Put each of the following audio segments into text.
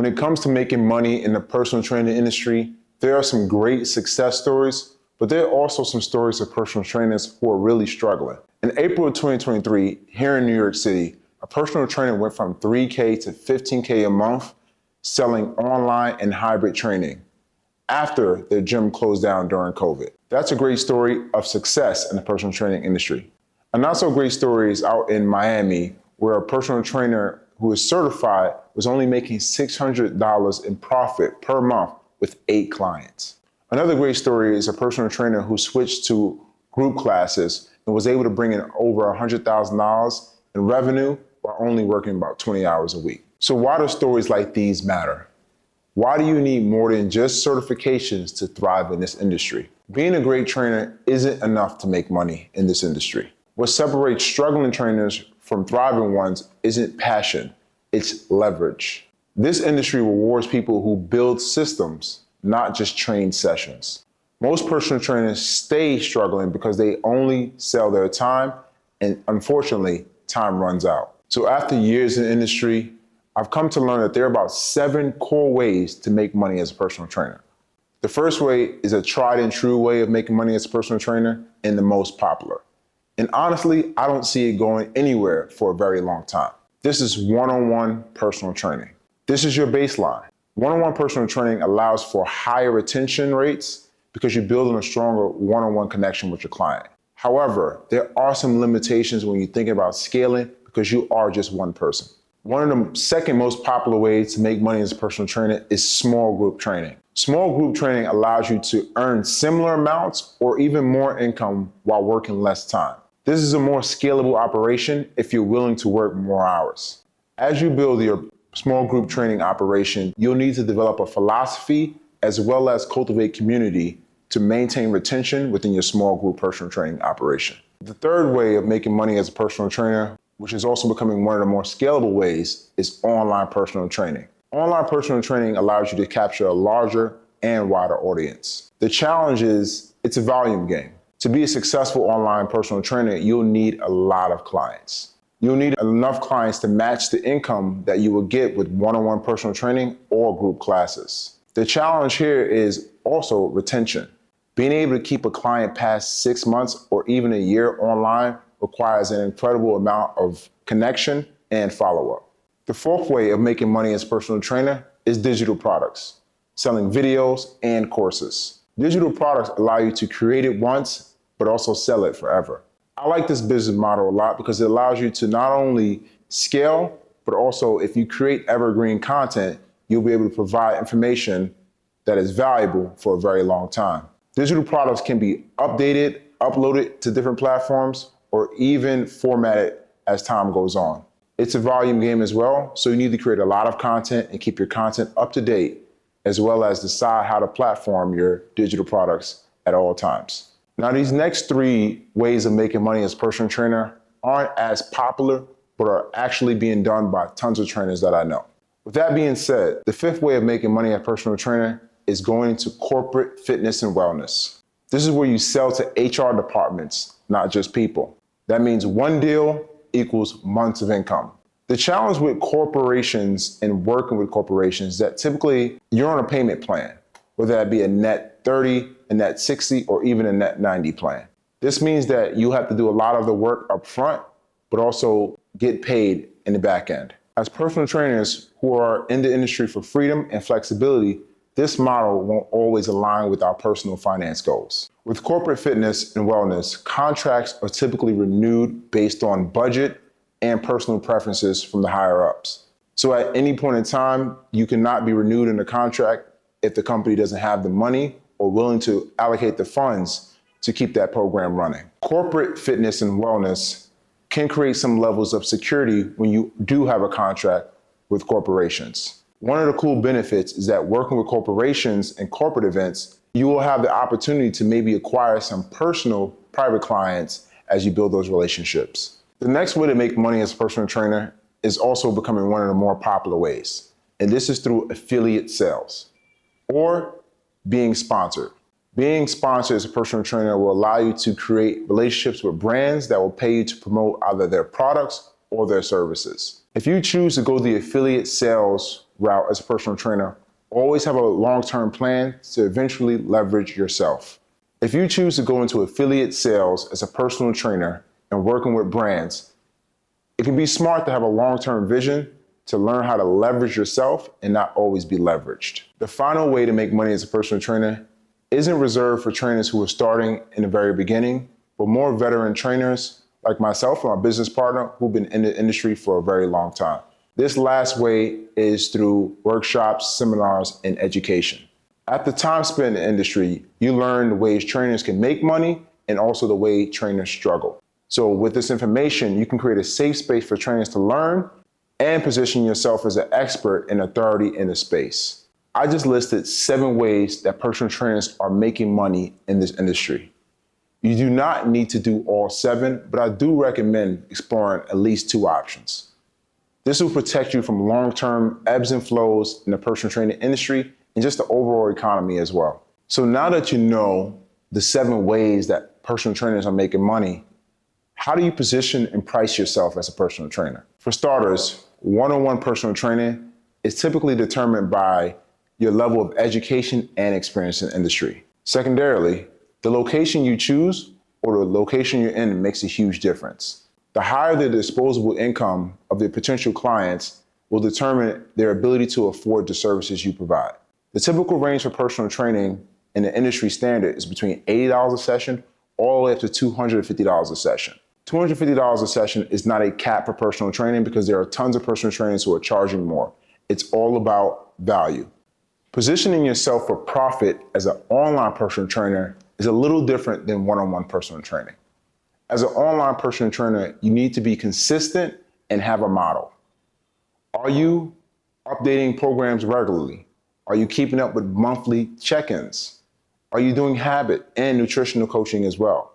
When it comes to making money in the personal training industry, there are some great success stories, but there are also some stories of personal trainers who are really struggling. In April of 2023, here in New York City, a personal trainer went from $3K to $15K a month selling online and hybrid training after their gym closed down during COVID. That's a great story of success in the personal training industry. A not so great story is out in Miami, where a personal trainer who is certified was only making $600 in profit per month with 8 clients. Another great story is a personal trainer who switched to group classes and was able to bring in over $100,000 in revenue while only working about 20 hours a week. So why do stories like these matter? Why do you need more than just certifications to thrive in this industry? Being a great trainer isn't enough to make money in this industry. What separates struggling trainers from thriving ones isn't passion, it's leverage. This industry rewards people who build systems, not just train sessions. Most personal trainers stay struggling because they only sell their time, and unfortunately, time runs out. So after years in the industry, I've come to learn that there are about 7 core ways to make money as a personal trainer. The first way is a tried and true way of making money as a personal trainer and the most popular. And honestly, I don't see it going anywhere for a very long time. This is one-on-one personal training. This is your baseline. One-on-one personal training allows for higher retention rates because you're building a stronger one-on-one connection with your client. However, there are some limitations when you think about scaling because you are just one person. One of the second most popular ways to make money as a personal trainer is small group training. Small group training allows you to earn similar amounts or even more income while working less time. This is a more scalable operation if you're willing to work more hours. As you build your small group training operation, you'll need to develop a philosophy as well as cultivate community to maintain retention within your small group personal training operation. The third way of making money as a personal trainer, which is also becoming one of the more scalable ways, is online personal training. Online personal training allows you to capture a larger and wider audience. The challenge is it's a volume game. To be a successful online personal trainer, you'll need a lot of clients. You'll need enough clients to match the income that you will get with one-on-one personal training or group classes. The challenge here is also retention. Being able to keep a client past 6 months or even a year online requires an incredible amount of connection and follow-up. The fourth way of making money as a personal trainer is digital products, selling videos and courses. Digital products allow you to create it once, but also sell it forever. I like this business model a lot because it allows you to not only scale, but also if you create evergreen content, you'll be able to provide information that is valuable for a very long time. Digital products can be updated, uploaded to different platforms, or even formatted as time goes on. It's a volume game as well, so you need to create a lot of content and keep your content up to date, as well as decide how to platform your digital products at all times. Now, these next 3 ways of making money as a personal trainer aren't as popular, but are actually being done by tons of trainers that I know. With that being said, the 5th way of making money as a personal trainer is going into corporate fitness and wellness. This is where you sell to HR departments, not just people. That means one deal equals months of income. The challenge with corporations and working with corporations is that typically you're on a payment plan, whether that be a net 30, a net 60, or even a net 90 plan. This means that you have to do a lot of the work up front, but also get paid in the back end. As personal trainers who are in the industry for freedom and flexibility, this model won't always align with our personal finance goals. With corporate fitness and wellness, contracts are typically renewed based on budget and personal preferences from the higher ups. So at any point in time, you cannot be renewed in a contract if the company doesn't have the money or willing to allocate the funds to keep that program running. Corporate fitness and wellness can create some levels of security when you do have a contract with corporations. One of the cool benefits is that working with corporations and corporate events, you will have the opportunity to maybe acquire some personal private clients as you build those relationships. The next way to make money as a personal trainer is also becoming one of the more popular ways, and this is through affiliate sales or being sponsored. Being sponsored as a personal trainer will allow you to create relationships with brands that will pay you to promote either their products or their services. If you choose to go the affiliate sales route as a personal trainer, always have a long-term plan to eventually leverage yourself. If you choose to go into affiliate sales as a personal trainer and working with brands, it can be smart to have a long-term vision to learn how to leverage yourself and not always be leveraged. The final way to make money as a personal trainer isn't reserved for trainers who are starting in the very beginning, but more veteran trainers like myself and my business partner who've been in the industry for a very long time. This last way is through workshops, seminars, and education. At the time spent in the industry, you learn the ways trainers can make money and also the way trainers struggle. So with this information, you can create a safe space for trainers to learn and position yourself as an expert and authority in the space. I just listed 7 ways that personal trainers are making money in this industry. You do not need to do all 7, but I do recommend exploring at least 2 options. This will protect you from long-term ebbs and flows in the personal training industry and just the overall economy as well. So now that you know the 7 ways that personal trainers are making money, how do you position and price yourself as a personal trainer? For starters, one-on-one personal training is typically determined by your level of education and experience in the industry. Secondarily, the location you choose or the location you're in makes a huge difference. The higher the disposable income of the potential clients will determine their ability to afford the services you provide. The typical range for personal training in the industry standard is between $80 a session all the way up to $250 a session. $250 a session is not a cap for personal training because there are tons of personal trainers who are charging more. It's all about value. Positioning yourself for profit as an online personal trainer is a little different than one-on-one personal training. As an online personal trainer, you need to be consistent and have a model. Are you updating programs regularly? Are you keeping up with monthly check-ins? Are you doing habit and nutritional coaching as well?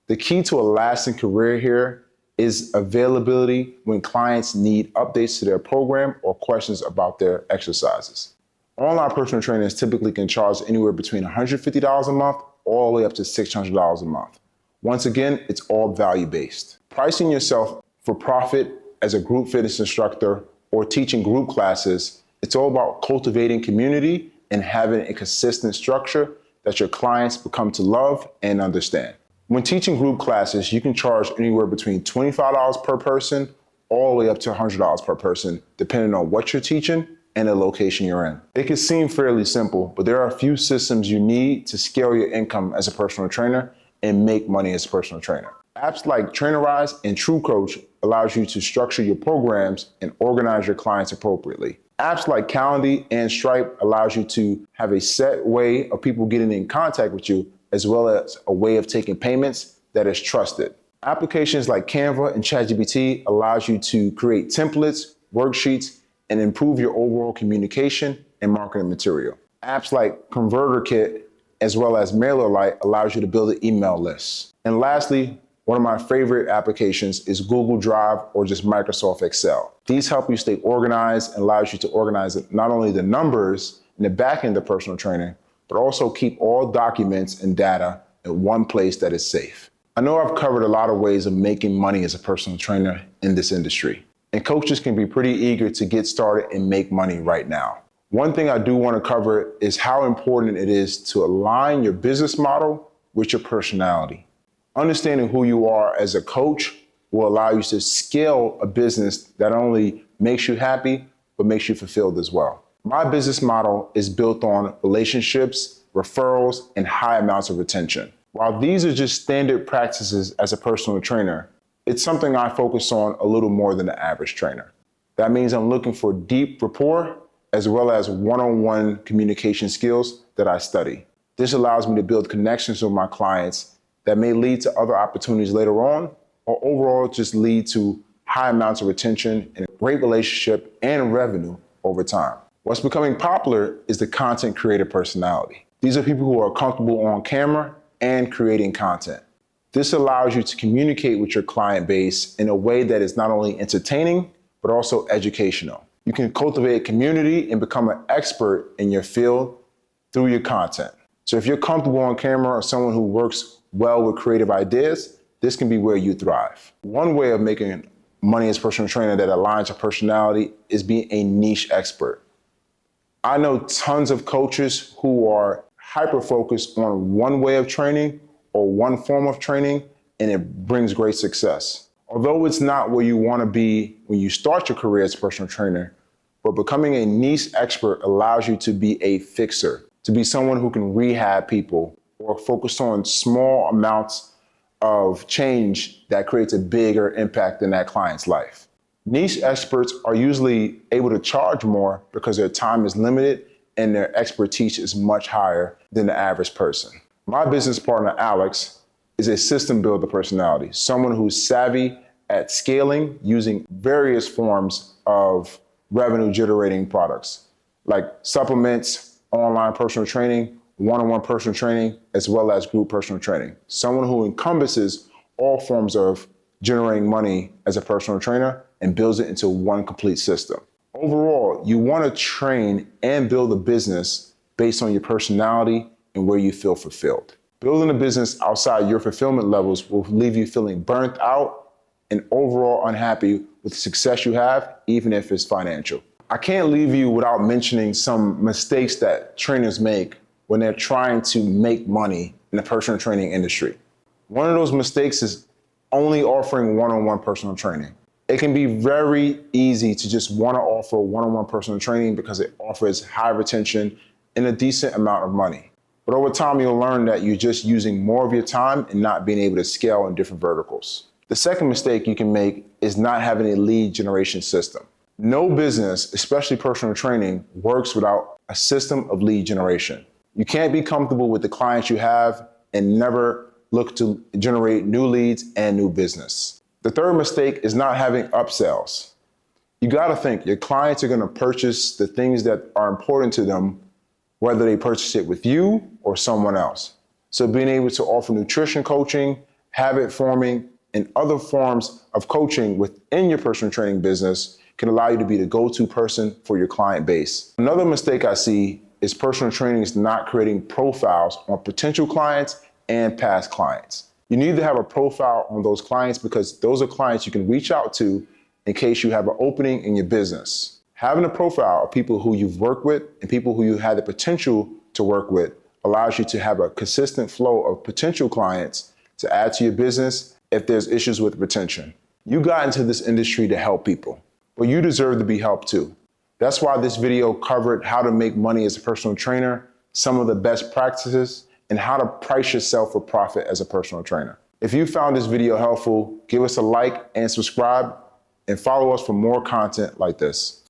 The key to a lasting career here is availability when clients need updates to their program or questions about their exercises. Online personal trainers typically can charge anywhere between $150 a month all the way up to $600 a month. Once again, it's all value-based. Pricing yourself for profit as a group fitness instructor or teaching group classes, it's all about cultivating community and having a consistent structure that your clients become to love and understand. When teaching group classes, you can charge anywhere between $25 per person all the way up to $100 per person, depending on what you're teaching and the location you're in. It can seem fairly simple, but there are a few systems you need to scale your income as a personal trainer and make money as a personal trainer. Apps like Trainerize and TrueCoach allows you to structure your programs and organize your clients appropriately. Apps like Calendly and Stripe allows you to have a set way of people getting in contact with you, as well as a way of taking payments that is trusted. Applications like Canva and ChatGPT allows you to create templates, worksheets, and improve your overall communication and marketing material. Apps like ConverterKit as well as MailerLite allows you to build an email list. And lastly, one of my favorite applications is Google Drive or just Microsoft Excel. These help you stay organized and allows you to organize not only the numbers in the back end of personal training, but also keep all documents and data in one place that is safe. I know I've covered a lot of ways of making money as a personal trainer in this industry, and coaches can be pretty eager to get started and make money right now. One thing I do want to cover is how important it is to align your business model with your personality. Understanding who you are as a coach will allow you to scale a business that not only makes you happy, but makes you fulfilled as well. My business model is built on relationships, referrals, and high amounts of retention. While these are just standard practices as a personal trainer, it's something I focus on a little more than the average trainer. That means I'm looking for deep rapport as well as one-on-one communication skills that I study. This allows me to build connections with my clients that may lead to other opportunities later on, or overall just lead to high amounts of retention and a great relationship and revenue over time. What's becoming popular is the content creator personality. These are people who are comfortable on camera and creating content. This allows you to communicate with your client base in a way that is not only entertaining, but also educational. You can cultivate a community and become an expert in your field through your content. So if you're comfortable on camera or someone who works well with creative ideas, this can be where you thrive. One way of making money as a personal trainer that aligns your personality is being a niche expert. I know tons of coaches who are hyper-focused on one way of training or one form of training, and it brings great success. Although it's not where you want to be when you start your career as a personal trainer, but becoming a niche expert allows you to be a fixer, to be someone who can rehab people or focus on small amounts of change that creates a bigger impact in that client's life. Niche experts are usually able to charge more because their time is limited and their expertise is much higher than the average person. My business partner, Alex, is a system builder personality, someone who's savvy at scaling using various forms of revenue generating products like supplements, online personal training, one-on-one personal training, as well as group personal training. Someone who encompasses all forms of generating money as a personal trainer and builds it into one complete system. Overall, you want to train and build a business based on your personality and where you feel fulfilled. Building a business outside your fulfillment levels will leave you feeling burnt out and overall unhappy with the success you have, even if it's financial. I can't leave you without mentioning some mistakes that trainers make when they're trying to make money in the personal training industry. One of those mistakes is only offering one-on-one personal training. It can be very easy to just want to offer one-on-one personal training because it offers high retention and a decent amount of money. But over time, you'll learn that you're just using more of your time and not being able to scale in different verticals. The second mistake you can make is not having a lead generation system. No business, especially personal training, works without a system of lead generation. You can't be comfortable with the clients you have and never look to generate new leads and new business. The third mistake is not having upsells. You gotta think your clients are gonna purchase the things that are important to them, whether they purchase it with you or someone else. So being able to offer nutrition coaching, habit forming, and other forms of coaching within your personal training business can allow you to be the go-to person for your client base. Another mistake I see is personal training is not creating profiles on potential clients and past clients. You need to have a profile on those clients because those are clients you can reach out to in case you have an opening in your business. Having a profile of people who you've worked with and people who you had the potential to work with allows you to have a consistent flow of potential clients to add to your business if there's issues with retention. You got into this industry to help people, but you deserve to be helped too. That's why this video covered how to make money as a personal trainer, some of the best practices, and how to price yourself for profit as a personal trainer. If you found this video helpful, give us a like and subscribe, and follow us for more content like this.